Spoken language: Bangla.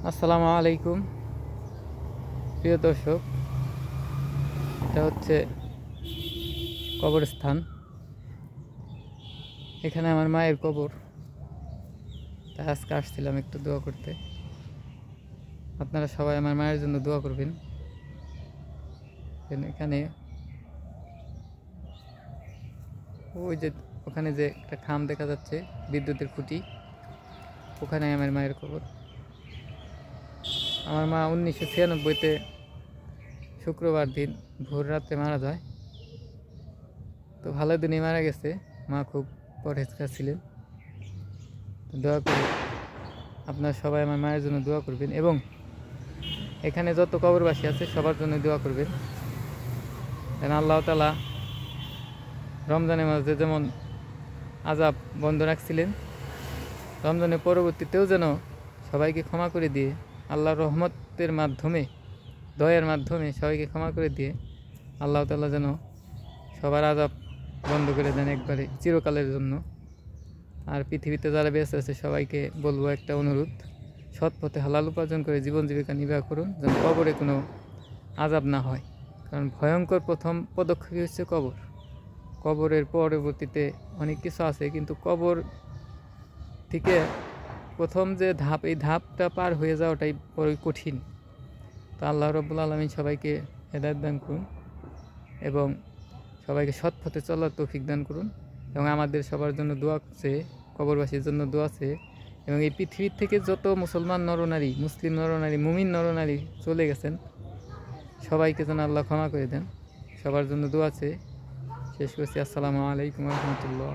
আসসালামু আলাইকুম প্রিয় দর্শক, এটা হচ্ছে কবরস্থান। এখানে আমার মায়ের কবর, তাই আজকে আসছিলাম একটু দোয়া করতে। আপনারা সবাই আমার মায়ের জন্য দোয়া করবেন। এখানে ওই যে ওখানে যে একটা খাম দেখা যাচ্ছে, বিদ্যুতের খুঁটি, ওখানে আমার মায়ের কবর। আমার মা 1996-তে শুক্রবার দিন ভোর রাত্রে মারা যায়। তো ভালো দিনই মারা গেছে। মা খুব পরহেজগার ছিলেন। দোয়া করি আপনারা সবাই আমার মায়ের জন্য দোয়া করবেন, এবং এখানে যত কবরবাসী আছে সবার জন্য দোয়া করবেন যেন আল্লাহ তাআলা রমজানের মাঝে যেমন আযাব বন্ধ রাখছিলেন, রমজানের পরবর্তীতেও যেন সবাইকে ক্ষমা করে দিয়ে আল্লাহর রহমতের মাধ্যমে, দয়ার মাধ্যমে সবাইকে ক্ষমা করে দিয়ে আল্লাহ তাআলা যেন সবার আযাব বন্ধ করে দেন একবারে চিরকালের জন্য। আর পৃথিবীতে যারা বেঁচে আছে সবাইকে বলবো একটা অনুরোধ, সৎ পথে হালাল উপার্জন করে জীবন জীবিকা নির্বাহ করুন, যেন কবরে কোনো আযাব না হয়। কারণ ভয়ঙ্কর প্রথম পদক্ষেপ হচ্ছে কবর। কবরের পরবর্তীতে অনেক কিছু আছে, কিন্তু কবর থেকে প্রথম যে ধাপ, এই ধাপটা পার হয়ে যাওয়াটাই বড়ই কঠিন। তো আল্লাহ রাব্বুল আলামিন সবাইকে হেদায়েত দান করুন এবং সবাইকে সৎ পথে চলার তৌফিক দান করুন। এবং আমাদের সবার জন্য দোয়া আছে, কবরবাসীর জন্য দোয়া আছে। এবং এই পৃথিবীর থেকে যত মুসলমান নরনারী, মুসলিম নরনারী, মুমিন নরনারী চলে গেছেন, সবাইকে যেন আল্লাহ ক্ষমা করে দেন। সবার জন্য দোয়া আছে। শেষ করছি। আসসালামু আলাইকুম রহমতুল্লাহ।